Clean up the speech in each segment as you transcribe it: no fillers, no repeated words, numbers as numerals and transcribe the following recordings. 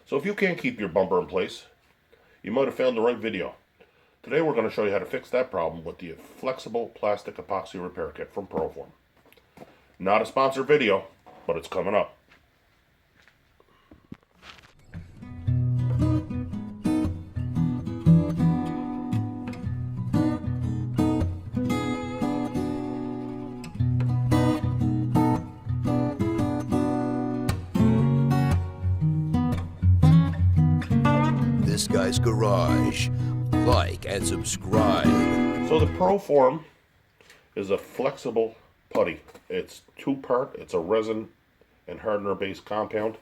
So if you can't keep your bumper in place, you might have found the right video. Today we're going to show you how to fix that problem with the flexible plastic epoxy repair kit from Proform. Not a sponsored video, but it's coming up. This Guy's Garage. Like and subscribe. So the Proform is a flexible putty. It's two-part. It's a resin and hardener based compound.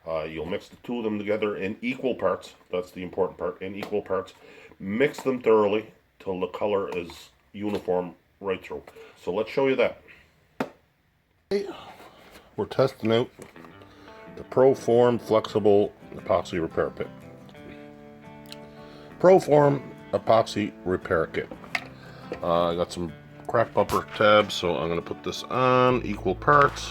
You'll mix the two of them together in equal parts. That's the important part, in equal parts. Mix them thoroughly till the color is uniform right through. So let's show you that. We're testing out the Proform flexible epoxy repair kit. Proform epoxy repair kit. I got some cracked bumper tabs, so I'm going to put this on equal parts,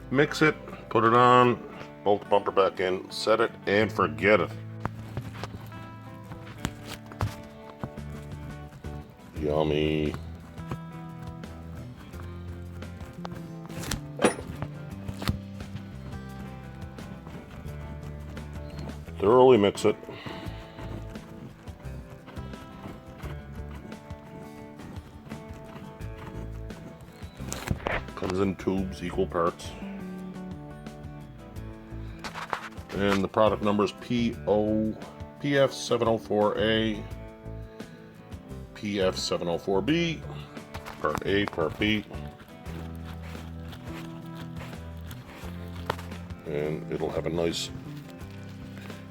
mix it, put it on, bolt the bumper back in, set it, and forget it. Yummy. Thoroughly mix it. Comes in tubes, equal parts. And the product number is PF704A, PF704B, part A, part B. And it'll have a nice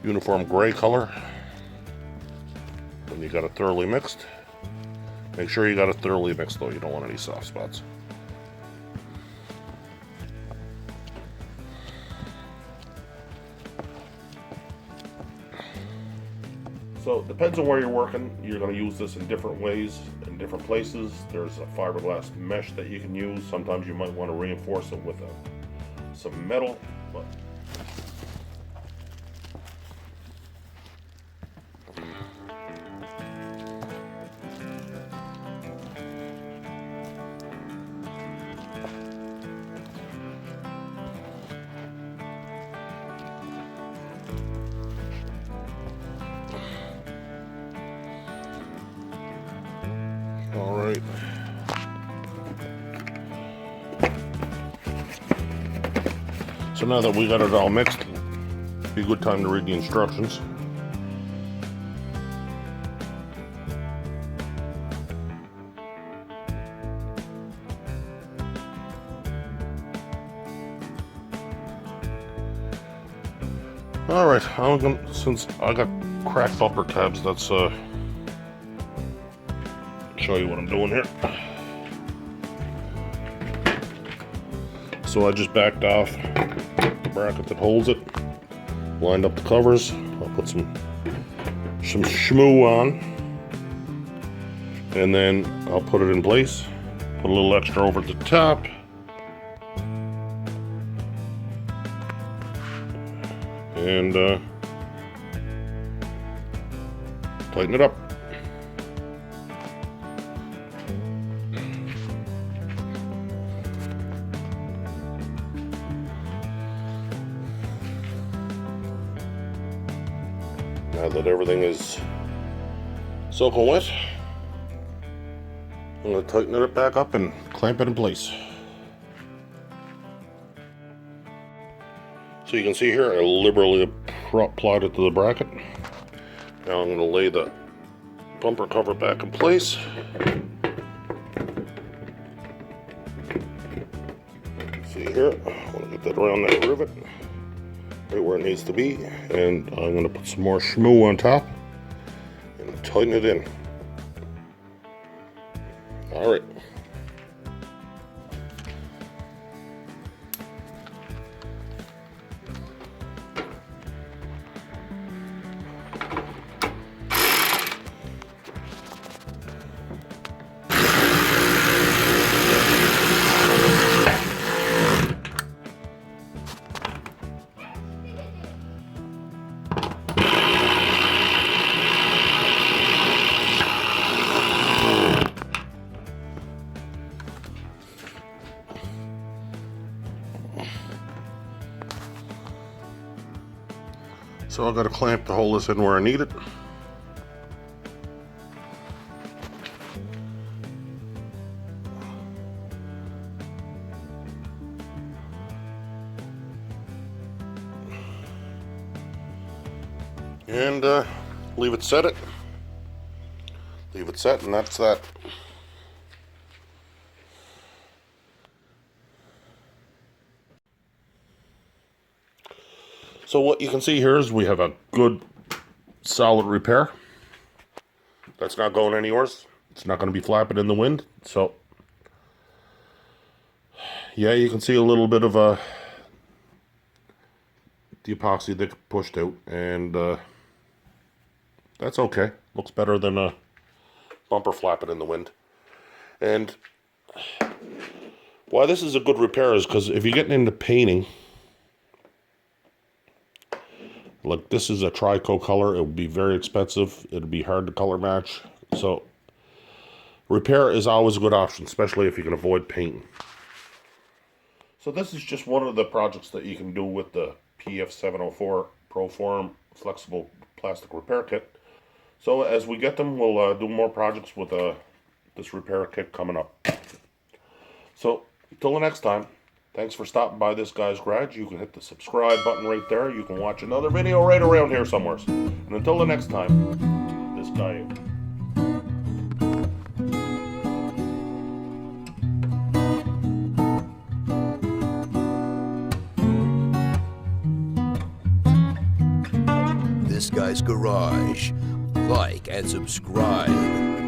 uniform gray color when you got it thoroughly mixed. Make sure you got it thoroughly mixed though, you don't want any soft spots. So it depends on where you're working. You're going to use this in different ways, in different places. There's a fiberglass mesh that you can use. Sometimes you might want to reinforce it with some metal, but all right. So now that we got it all mixed, be a good time to read the instructions. All right, since I got cracked bumper tabs, let's show you what I'm doing here. So I just backed off the bracket that holds it, lined up the covers. I'll put some shmoo on, and then I'll put it in place. Put a little extra over the top. And tighten it up. Now that everything is soaking wet, I'm going to tighten it back up and clamp it in place. So you can see here, I liberally applied it to the bracket. Now I'm going to lay the bumper cover back in place. See here, I want to get that around that rivet, right where it needs to be. And I'm going to put some more shmoo on top and tighten it in. All right. So I've got a clamp to hold this in where I need it. And leave it set. Leave it set, and that's that. So what you can see here is we have a good solid repair. That's not going anywhere. It's not going to be flapping in the wind. So yeah, you can see a little bit of the epoxy that pushed out, and that's okay. Looks better than a bumper flapping in the wind. And why this is a good repair is because if you're getting into painting, like this is a tricoat color, it would be very expensive. It would be hard to color match. So repair is always a good option, especially if you can avoid painting. So this is just one of the projects that you can do with the PF704 Proform Flexible Plastic Repair Kit. So as we get them, we'll do more projects with this repair kit coming up. So until the next time, thanks for stopping by this guy's garage. You can hit the subscribe button right there. You can watch another video right around here somewhere. And until the next time, this guy out. This guy's garage. Like and subscribe.